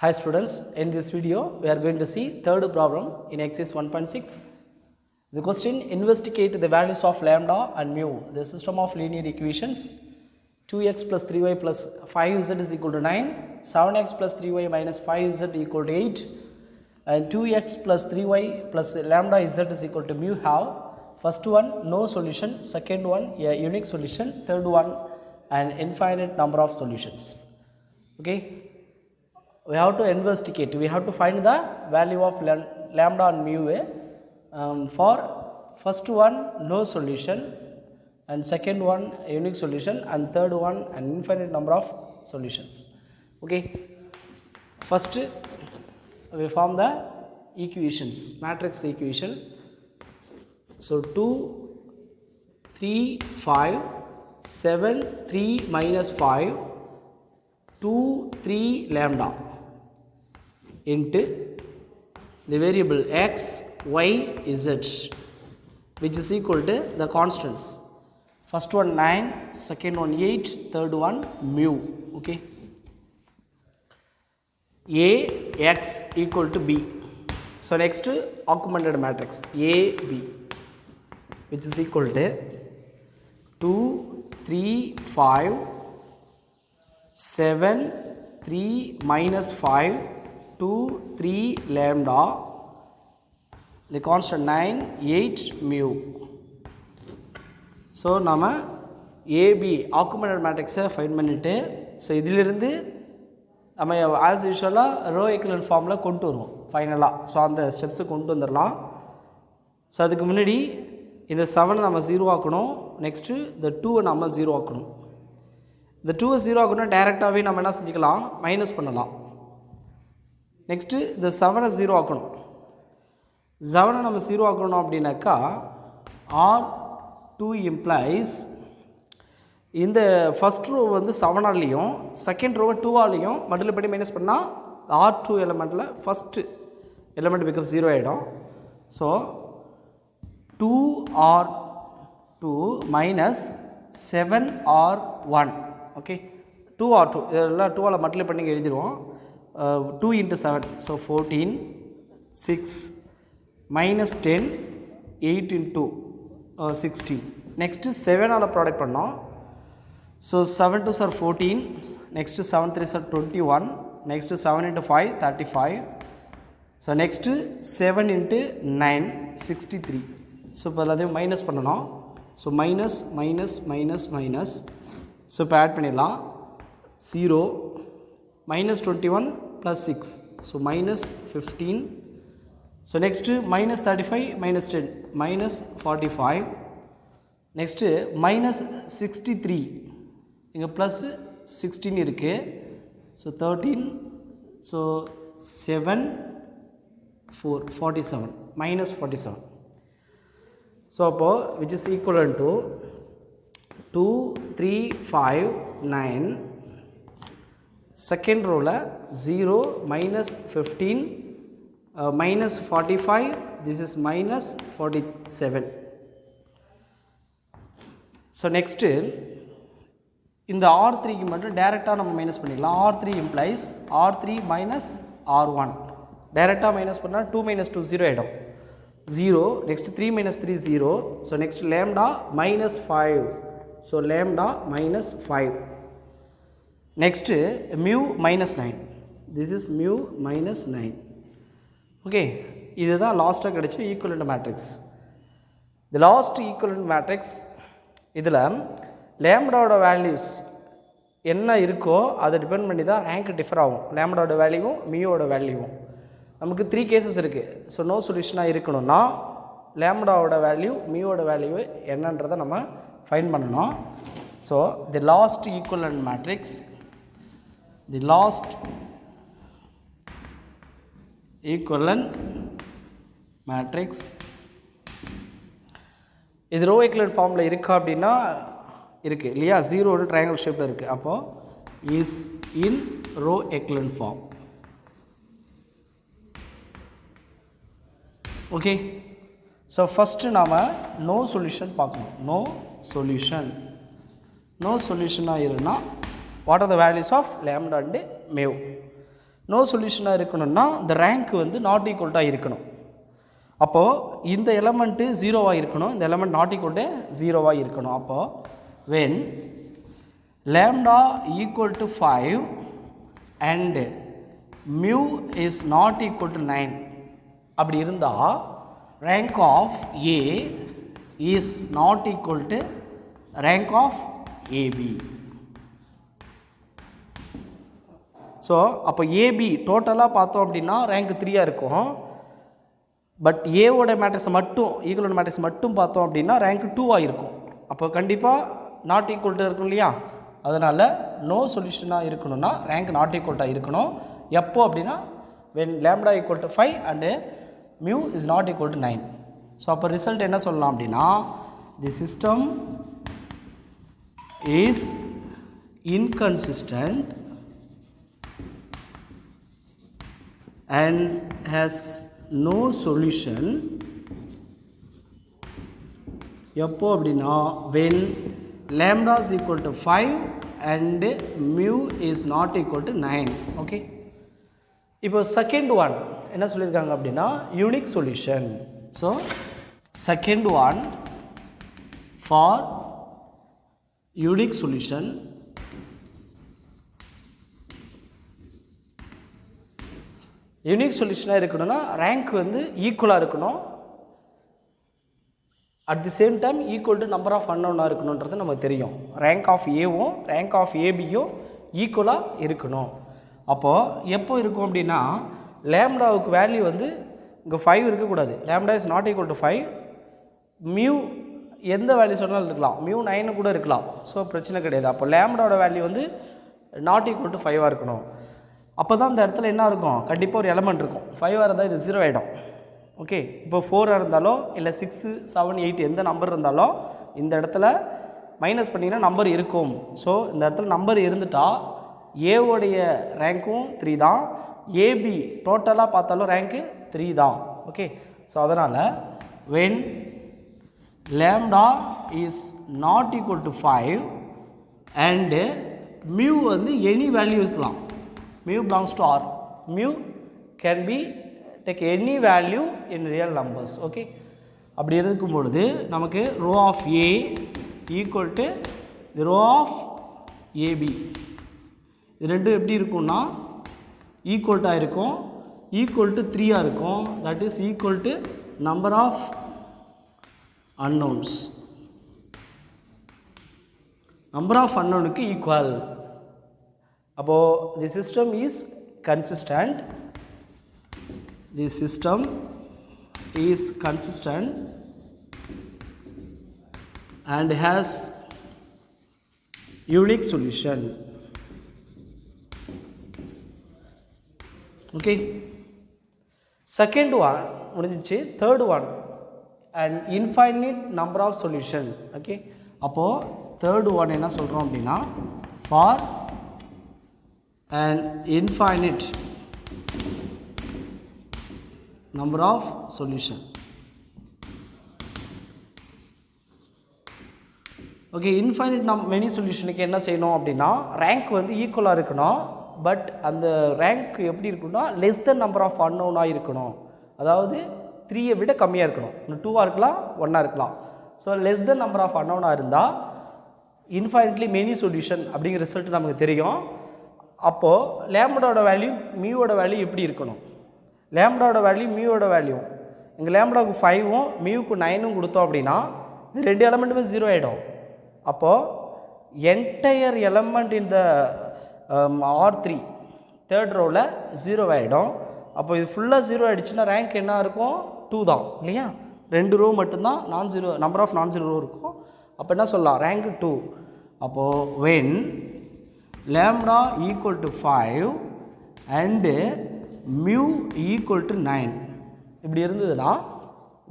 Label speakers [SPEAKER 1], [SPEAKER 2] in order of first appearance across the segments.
[SPEAKER 1] Hi students, in this video we are going to see third problem in exercise 1.6. The question: investigate the values of lambda and mu, the system of linear equations. 2x plus 3y plus 5z is equal to 9, 7x plus 3y minus 5z equal to 8, and 2x plus 3y plus lambda z is equal to mu have first one no solution, second one a unique solution, third one an infinite number of solutions. Okay, we have to investigate, we have to find the value of lambda and mu. For first one no solution, and second one a unique solution, and third one an infinite number of solutions. Okay, first we form the equations, matrix equation. So 2 3 5 7 3 minus 5 2 3 lambda into the variable x, y, z, which is equal to the constants. First one 9, second one 8, third one mu. Okay, a x equal to b. So next augmented matrix a b, which is equal to 2 3 5 7 3 minus 5 2 3 lambda, the constant 9 8 mu. So நாம AB augmented matrix find பண்ணிட்டு, so இதிலிருந்து நம்ம as யூஷுவலாக row equivalent ஃபார்மில் கொண்டு வருவோம் ஃபைனலாக. So அந்த steps கொண்டு வந்துடலாம். ஸோ அதுக்கு முன்னாடி இந்த 7 நம்ம 0 ஆக்கணும், நெக்ஸ்ட்டு இந்த 2 நம்ம 0 ஆக்கணும். இந்த 2 0 ஆக்கணும் டைரெக்டாகவே நம்ம என்ன செஞ்சுக்கலாம், மைனஸ் பண்ணலாம். நெக்ஸ்ட்டு இந்த 7 0 ஆக்கணும். 7 நம்ம 0 ஆக்கணும் அப்படின்னாக்கா R2 implies இந்த ஃபஸ்ட் ரோ வந்து 7ஆலையும் செகண்ட் ரோவை 2ஆலையும் மல்டிப்ளை பண்ணி மைனஸ் பண்ணால் R2 எலமெண்ட்டில் ஃபஸ்ட்டு எலமெண்ட் பிகம் 0 ஆகிடும். So 2R2 minus 7R1. Okay, 2R2 இதெல்லாம் 2ஆல் மல்டிப்ளை பண்ணி எழுதிடுவோம். 2 into 7, so 14, 6, minus 10, 8 into 16. Next 7ஆல் product பண்ணோம். So 7 2s are 14, next 7 3s are 21, next 7 into 5 35. So next 7 into 9 63. So இப்போ எல்லாத்தையும் minus பண்ணணும். So minus minus minus minus. So இப்போ add பண்ணிடலாம். 0 minus 21 plus 6, so minus 15. So next minus 35 minus 10 minus 45. Next minus 63, இங்கே plus 16 இருக்கு. So 13, so 7 4 47 minus 47. So அப்போ which is equivalent to 2 3 5 9. Second row la 0 minus 15 minus 45, this is minus 47. So next இந்த R3 க்கு மட்டும் டைரக்டாக நம்ம minus பண்ணிடலாம். R3 implies R3 minus R1. டைரக்டாக மைனஸ் பண்ணால் 2 minus 2 0 ஆகிடும். 0, next 3 minus 3 0. So next lambda minus 5. So lambda minus 5. Next mu minus 9, this is mu minus 9. Okay, இதுதான் லாஸ்ட்டாக கிடைச்ச equivalent matrix. The last equivalent matrix இதில் லேம்டாவோட values என்ன இருக்கோ அதை டிபெண்ட் பண்ணி தான் ரேங்க் டிஃபர் ஆகும். லேம்டாவோட வேல்யூவும் மியோட வேல்யூவும் நமக்கு 3 கேசஸ் இருக்குது. ஸோ நோ சொல்யூஷனாக இருக்கணும்னா லேம்டாவோட வேல்யூ மியோட வேல்யூ என்னன்றதை நம்ம ஃபைண்ட் பண்ணணும். So the last equivalent matrix, the last equivalent matrix இது ரோ ஈக்குவலன்ட் ஃபார்மில் இருக்கா அப்படின்னா இருக்குது இல்லையா, 0 ஒரு ட்ரையாங்கிள் ஷேப்பில் இருக்குது. அப்போது is in row equivalent form. Okay, so first நாம் நோ சொல்யூஷன் பார்க்கணும். நோ சொல்யூஷனாக இருந்தால் what are the values of lambda and mu. No சொல்யூஷனாக இருக்கணும்னா இந்த ரேங்க் வந்து நாட் ஈக்குவல்ட்டாக இருக்கணும். அப்போது இந்த எலமெண்ட்டு ஜீரோவாக இருக்கணும், இந்த எலமெண்ட் நாட் ஈக்குவல் டு ஜீரோவாக இருக்கணும். அப்போது when lambda equal to 5 and mu is not equal to 9 அப்படி இருந்தால் rank of A is not equal to rank of AB. So அப்போ ஏபி டோட்டலாக பார்த்தோம் அப்படின்னா ரேங்க் 3 இருக்கும். பட் ஏவோட மேட்ரிக்ஸை மட்டும் ஈக்குவலன்ட் மேட்ரிக்ஸ் மட்டும் பார்த்தோம் அப்படின்னா ரேங்க் 2 இருக்கும். அப்போ கண்டிப்பாக நாட் ஈக்குவல்ட்டு இருக்கும் இல்லையா? அதனால் நோ சொல்யூஷனாக இருக்கணும்னா ரேங்க் நாட் ஈக்குவல்ட்டாக இருக்கணும். எப்போ அப்படின்னா when lambda equal to 5 and mu is not equal to 9. So அப்போ ரிசல்ட் என்ன சொல்லலாம் அப்படின்னா the system is inconsistent and has no solution. எப்போ அப்படின்னா when lambda is equal to 5 and mu is not equal to 9. Okay, இப்போ second one என்ன சொல்லியிருக்காங்க அப்படின்னா unique solution. So second one for unique solution unique சொல்யூஷனாக இருக்கணும்னா rank வந்து ஈக்குவலாக இருக்கணும், at the same time equal to number of அன்னோனாக இருக்கணுன்றது நமக்கு தெரியும். ரேங்க் ஆஃப் ஏவும் ரேங்க் ஆஃப் ஏபியும் ஈக்குவலாக இருக்கணும். அப்போது எப்போ இருக்கும் அப்படின்னா லேம்டாவுக்கு வேல்யூ வந்து இங்கே 5 இருக்கக்கூடாது. Lambda is not equal to 5. Mu எந்த வேல்யூ சொன்னாலும் இருக்கலாம், மியூ 9 கூட இருக்கலாம். ஸோ பிரச்சனை கிடையாது. அப்போ லேம்டாவோட வேல்யூ வந்து நாட் ஈக்குவல் டு 5 இருக்கணும். அப்போ தான் இந்த இடத்துல என்ன இருக்கும், கண்டிப்பாக ஒரு எலமெண்ட் இருக்கும். 5 இருந்தால் இது 0 ஆகிடும். ஓகே, இப்போ 4 இருந்தாலோ இல்லை 6, 7, 8 எந்த நம்பர் இருந்தாலும் இந்த இடத்துல மைனஸ் பண்ணிங்கன்னா நம்பர் இருக்கும். ஸோ இந்த இடத்துல நம்பர் இருந்துட்டால் ஏவோடைய ரேங்க்கும் 3 தான், ஏபி டோட்டலாக பார்த்தாலும் ரேங்க்கு 3 தான். ஓகே, ஸோ அதனால் when lambda is not equal to 5 and mu வந்து எனி வேல்யூ இருக்கலாம். mu belongs to R. mu can be take any value in real numbers. Okay, அப்படி இருக்கும் பொழுது நமக்கு rho of A equal to the rho of AB. இது ரெண்டும் எப்படி இருக்கும்னா ஈக்குவல்ட்டாக இருக்கும், ஈக்குவல் டு 3 இருக்கும். That is equal to number of unknowns. Number of அன்னோனுக்கு ஈக்குவல். அப்போது the system is consistent. The system is consistent and has unique solution. Okay, second one முடிஞ்சிச்சு. third one an infinite number of solution. Okay, அப்போ third one என்ன சொல்றோம் அப்படின்னா for an infinite number of solution. Okay, infinite many சொல்யூஷனுக்கு என்ன செய்யணும் அப்படின்னா rank வந்து ஈக்குவலாக இருக்கணும். பட் அந்த ரேங்க் எப்படி இருக்குன்னா லெஸ் தென் நம்பர் ஆஃப் அன்னோனாக இருக்கணும். அதாவது 3 விட கம்மியாக இருக்கணும். இன்னும் 2 இருக்கலாம், 1 இருக்கலாம். So less then number of அன்னோனாக இருந்தால் இன்ஃபைனைட்லி மெனி சொல்யூஷன் அப்படிங்கிற ரிசல்ட் நமக்கு தெரியும். அப்போது லேம்டாவோட வேல்யூ மியூவோட வேல்யூ எப்படி இருக்கணும், லேம்டாவோட வேல்யூ மியூவோட வேல்யூ இங்கே லேம்டாவுக்கு 5ம் மியூக்கு 9ம் கொடுத்தோம் அப்படின்னா இது 2 எலமெண்ட்டுமே 0 ஆகிடும். அப்போது என்டையர் எலமெண்ட் இந்த R3 தேர்ட் ரோவில் 0 ஆகிடும். அப்போ இது ஃபுல்லாக 0 ஆகிடுச்சுன்னா ரேங்க் என்ன இருக்கும், 2 தான் இல்லையா? 2 ரோ மட்டும்தான் நான் ஜீரோ, நம்பர் ஆஃப் நான் ஜீரோ ரோ இருக்கும். அப்போ என்ன சொல்லலாம், ரேங்க் 2. அப்போது when lambda equal to 5 and mu equal to 9 இப்படி இருந்ததுன்னா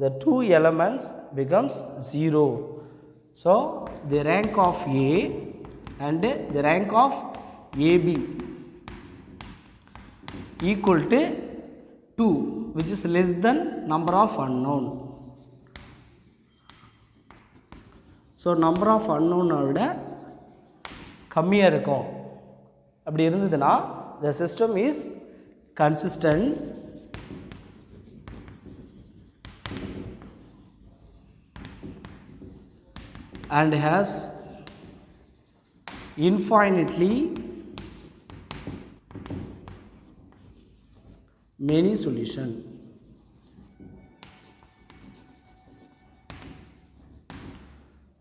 [SPEAKER 1] the 2 elements becomes 0. So the rank of A and the rank of AB equal to 2, which is less than number of unknown. So number of unknown விட கம்மியாக இருக்கும். அப்படி இருந்ததுன்னா the system is consistent and has infinitely many solution.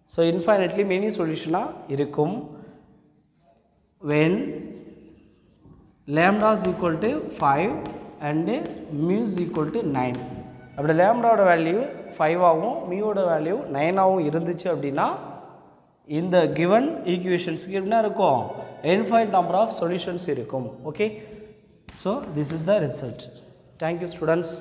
[SPEAKER 1] So infinitely many solution இருக்கும் when lambda is equal to 5 and mu is equal to 9. அப்படி லேம்டாவோட value 5 ஆகும் மியோட value 9 ஆகும் இருந்துச்சு அப்படின்னா இந்த given ஈக்குவேஷன்ஸ்க்கு என்ன இருக்கும் infinite number of solutions இருக்கும். Okay, so this is the result. Thank you students.